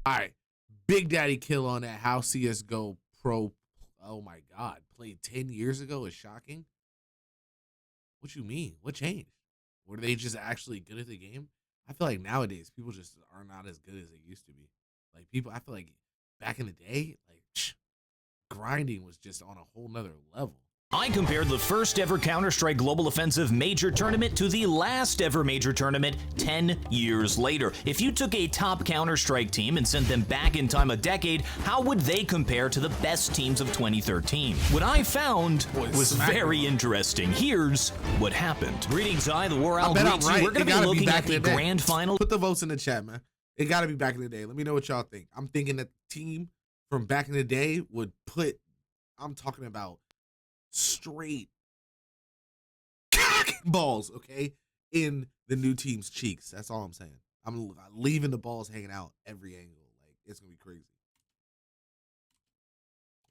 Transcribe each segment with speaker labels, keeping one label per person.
Speaker 1: All right, Big Daddy Kill on that. How CSGO Pro, oh my God, played 10 years ago is shocking. What you mean? What changed? Were they just actually good at the game? I feel like nowadays people just are not as good as they used to be. Like people, I feel like back in the day, like grinding was just on a whole nother level.
Speaker 2: I compared the first ever Counter-Strike Global Offensive major tournament to the last ever major tournament 10 years later. If you took a top Counter-Strike team and sent them back in time a decade, how would they compare to the best teams of 2013? What I found was very interesting. Here's what happened. Greetings, the War Owl greets you. We're going to be looking at the grand final.
Speaker 1: Put the votes in the chat, man. It got to be back in the day. Let me know what y'all think. I'm thinking that the team from back in the day would put, I'm talking about straight balls, okay, in the new team's cheeks. That's all I'm saying. I'm leaving the balls hanging out every angle. Like, it's gonna be crazy.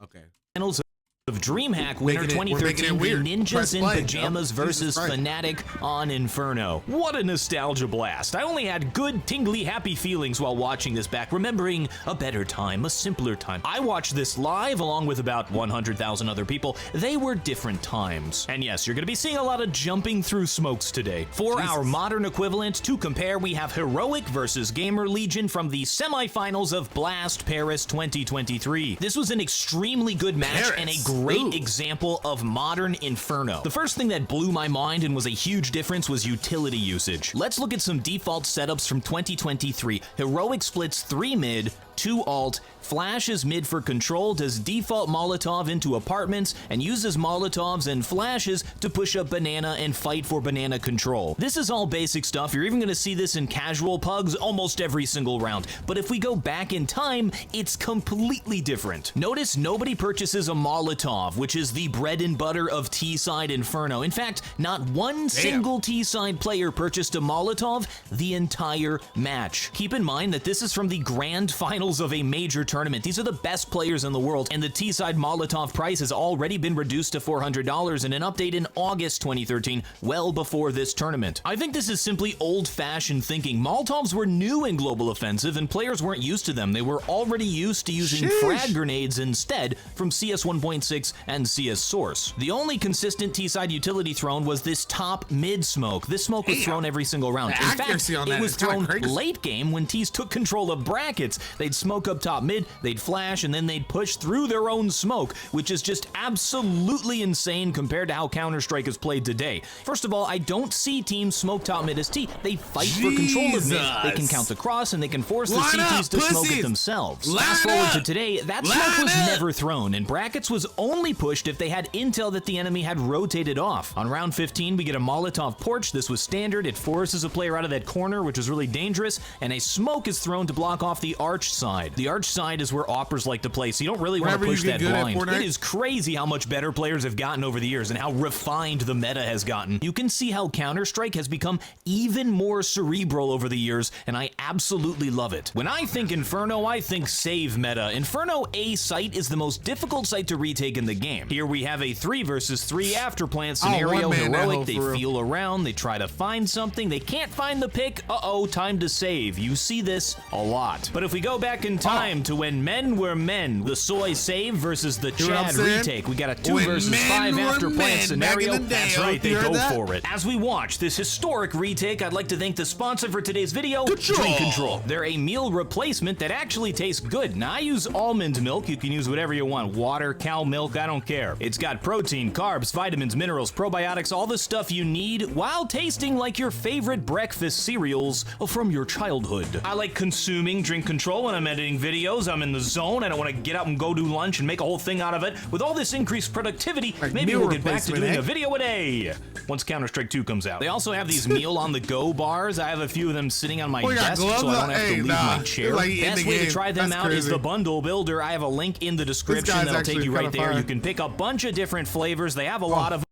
Speaker 1: Okay.
Speaker 2: Finals of DreamHack winner 2013, the Ninjas in Pajamas versus Fnatic on Inferno. What a nostalgia blast. I only had good, tingly, happy feelings while watching this back, remembering a better time, a simpler time. I watched this live along with about 100,000 other people. They were different times. And yes, you're going to be seeing a lot of jumping through smokes today. For our modern equivalent to compare, we have Heroic versus Gamer Legion from the semifinals of Blast Paris 2023. This was an extremely good match and a great example of modern Inferno. The first thing that blew my mind and was a huge difference was utility usage. Let's look at some default setups from 2023. Heroic splits 3 mid, 2 alt, flashes mid for control, does default Molotov into apartments, and uses Molotovs and flashes to push up banana and fight for banana control. This is all basic stuff. You're even going to see this in casual pugs almost every single round. But if we go back in time, it's completely different. Notice nobody purchases a Molotov, which is the bread and butter of T-side Inferno. In fact, not one single T-side player purchased a Molotov the entire match. Keep in mind that this is from the grand finals of a major tournament. These are the best players in the world, and the T-side Molotov price has already been reduced to $400 in an update in August 2013, well before this tournament. I think this is simply old-fashioned thinking. Molotovs were new in Global Offensive, and players weren't used to them. They were already used to using frag grenades instead from CS 1.6 and CS Source. The only consistent T-side utility thrown was this top mid smoke. This smoke was thrown every single round. In fact, it was thrown late game when T's took control of brackets. They'd smoke up top mid, they'd flash, and then they'd push through their own smoke, which is just absolutely insane compared to how Counter-Strike is played today. First of all, I don't see teams smoke top mid as T. They fight for control of mid. They can count the cross, and they can force the CTs to smoke it themselves. Fast forward to today, that smoke was never thrown, and brackets was only pushed if they had intel that the enemy had rotated off. On round 15, we get a Molotov porch. This was standard. It forces a player out of that corner, which is really dangerous, and a smoke is thrown to block off the arch side. The arch side is where operas like to play, so you don't really want to push that blind. It is crazy how much better players have gotten over the years and how refined the meta has gotten. You can see how Counter-Strike has become even more cerebral over the years, and I absolutely love it. When I think Inferno, I think save meta. Inferno A site is the most difficult site to retake in the game. Here we have a 3 versus 3 after plant scenario. Heroic, they feel around, they try to find something, they can't find the pick. Uh-oh, time to save. You see this a lot. But if we go back in time to when men were men, the soy save versus the Chad retake, we got a 2 versus 5 after plant scenario. That's right, they go for it. As we watch this historic retake, I'd like to thank the sponsor for today's video, Drink Control. They're a meal replacement that actually tastes good. Now, I use almond milk. You can use whatever you want. Water, cow milk, I don't care. It's got protein, carbs, vitamins, minerals, probiotics, all the stuff you need while tasting like your favorite breakfast cereals from your childhood. I like consuming Drink Control when I'm editing videos. I'm in the zone. I don't want to get up and go do lunch and make a whole thing out of it. With all this increased productivity, maybe we'll get back to doing a video a day once Counter-Strike 2 comes out. They also have these meal on the go bars. I have a few of them sitting on my desk so I don't have to leave my chair. Best way to try them out is the bundle builder. I have a link in the description that'll take you right there. You can pick a bunch of different flavors. They have a lot of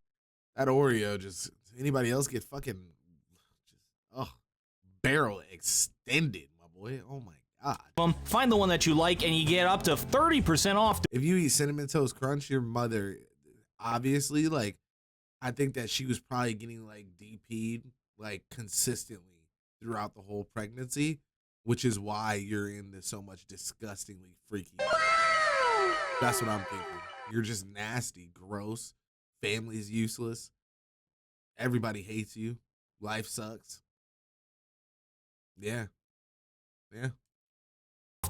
Speaker 1: that Oreo. Just anybody else get fucking barrel extended, my boy. Oh my God.
Speaker 2: Find the one that you like and you get up to 30% off.
Speaker 1: If you eat Cinnamon Toast Crunch, your mother, obviously, like, I think that she was probably getting like DP'd like consistently throughout the whole pregnancy. which is why you're into so much disgustingly freaky. That's what I'm thinking. You're just nasty, gross. Family's useless. Everybody hates you. Life sucks. Yeah.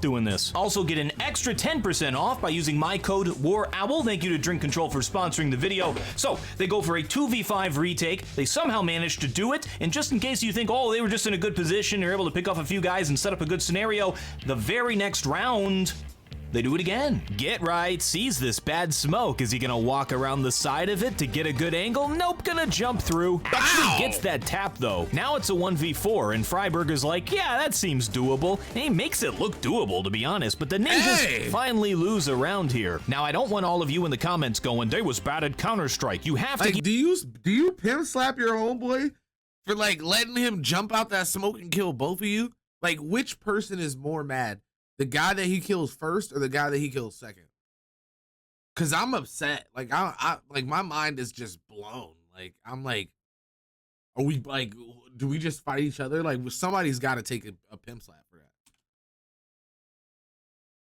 Speaker 2: Doing this. Also get an extra 10% off by using my code WAROWL. Thank you to Drink Control for sponsoring the video. So, they go for a 2v5 retake. They somehow managed to do it, and just in case you think, oh, they were just in a good position, they're able to pick off a few guys and set up a good scenario, the very next round, they do it again. Get right, sees this bad smoke. Is he gonna walk around the side of it to get a good angle? Nope, gonna jump through. Actually gets that tap though. Now it's a 1v4 and Freiburger's like, yeah, that seems doable. And he makes it look doable, to be honest, but the ninjas finally lose around here. Now I don't want all of you in the comments going, they was bad at Counter-Strike. You have to
Speaker 1: do you pimp slap your homeboy for like letting him jump out that smoke and kill both of you? Like, which person is more mad? The guy that he kills first or the guy that he kills second? Cause I'm upset. Like I like my mind is just blown. Like I'm like, are we like, do we just fight each other? Like somebody's got to take a pimp slap for that.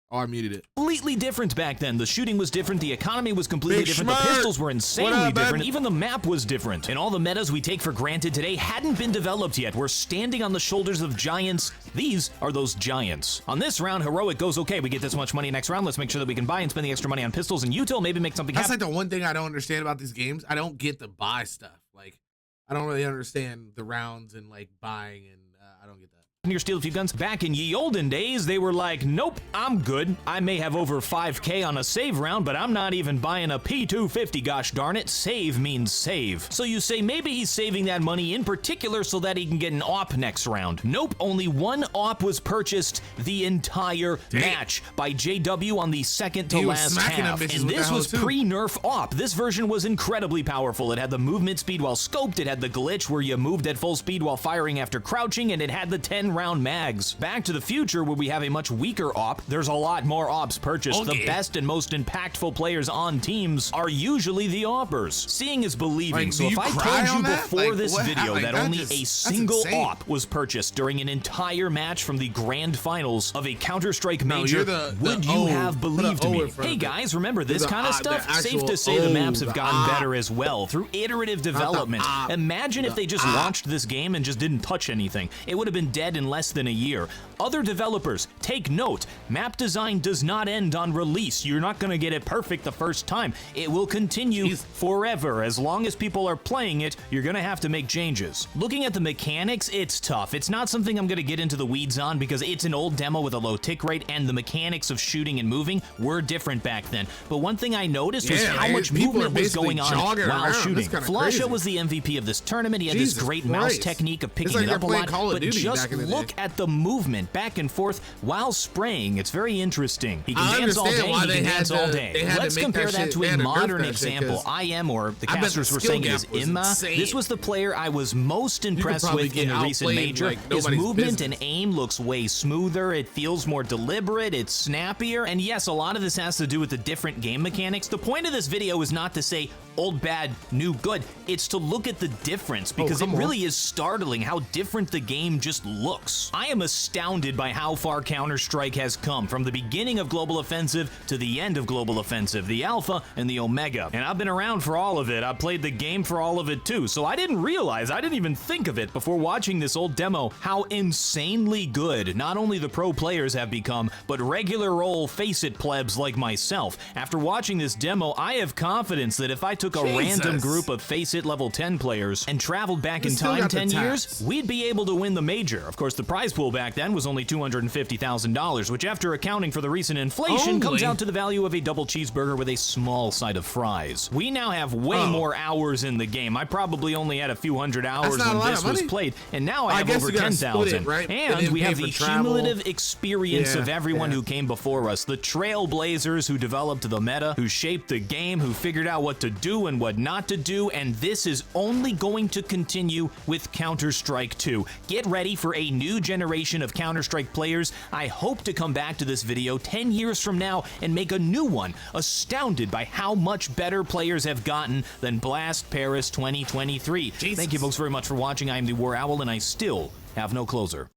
Speaker 1: Oh, I muted it.
Speaker 2: Completely different back then. The shooting was different. The economy was completely different. The pistols were insanely different. Even the map was different. And all the metas we take for granted today hadn't been developed yet. We're standing on the shoulders of giants. These are those giants. On this round, Heroic goes, okay, we get this much money next round. Let's make sure that we can buy and spend the extra money on pistols. And Util maybe make something happen.
Speaker 1: That's like the one thing I don't understand about these games. I don't get the buy stuff. Like, I don't really understand the rounds and like buying, and I don't get that.
Speaker 2: Your steal a few guns. Back in ye olden days, they were like, nope, I'm good. I may have over 5K on a save round, but I'm not even buying a P250, gosh darn it. Save means save. So you say maybe he's saving that money in particular so that he can get an AWP next round. Nope, only one AWP was purchased the entire match by JW on the second to last half. And this was pre-nerf AWP. This version was incredibly powerful. It had the movement speed while scoped, it had the glitch where you moved at full speed while firing after crouching, and it had the 10-round mags. Back to the future, where we have a much weaker AWP, there's a lot more AWPs purchased. The best and most impactful players on teams are usually the AWPers. Seeing is believing, so if I told you before this video that only a single AWP was purchased during an entire match from the grand finals of a Counter-Strike major, would you have believed me? Hey guys, remember this kind of stuff? Safe to say the maps have gotten better as well through iterative development. Imagine if they just launched this game and just didn't touch anything. It would have been dead in less than a year. Other developers, take note, map design does not end on release. You're not going to get it perfect the first time. It will continue forever. As long as people are playing it, you're going to have to make changes. Looking at the mechanics, it's tough. It's not something I'm going to get into the weeds on because it's an old demo with a low tick rate, and the mechanics of shooting and moving were different back then. But one thing I noticed was how much movement was going on while shooting. Flasha was the MVP of this tournament. He had this great mouse technique of picking it up a lot, but just look at the movement back and forth while spraying. It's very interesting. He can dance all day, he can dance all day. Let's compare that to a modern example. IM, or the casters were saying it is Imma. This was the player I was most impressed with in the recent major. His movement and aim looks way smoother, it feels more deliberate, it's snappier, and yes, a lot of this has to do with the different game mechanics. The point of this video is not to say old bad, new good. It's to look at the difference, because it really is startling how different the game just looks. I am astounded by how far Counter-Strike has come, from the beginning of Global Offensive to the end of Global Offensive, the Alpha and the Omega. And I've been around for all of it. I played the game for all of it too, so I didn't realize, I didn't even think of it before watching this old demo, how insanely good not only the pro players have become, but regular old face-it plebs like myself. After watching this demo, I have confidence that if I took a random group of Face-It level 10 players and traveled back in time 10 years, we'd be able to win the major. Of course, the prize pool back then was only $250,000, which after accounting for the recent inflation comes out to the value of a double cheeseburger with a small side of fries. We now have way more hours in the game. I probably only had a few hundred hours when this was played, and now I have over 10,000. And we have the cumulative experience of everyone who came before us, the trailblazers who developed the meta, who shaped the game, who figured out what to do and what not to do, and this is only going to continue with Counter-Strike 2. Get ready for a new generation of Counter-Strike players. I hope to come back to this video 10 years from now and make a new one, astounded by how much better players have gotten than Blast Paris 2023. Thank you folks very much for watching. I am the War Owl, and I still have no closer.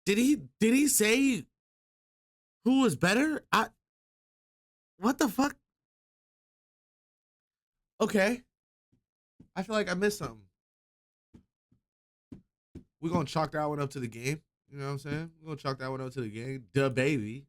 Speaker 1: Did he say who was better? What the fuck? Okay. I feel like I missed something. We're gonna chalk that one up to the game. You know what I'm saying? We're gonna chalk that one up to the game. Duh, baby.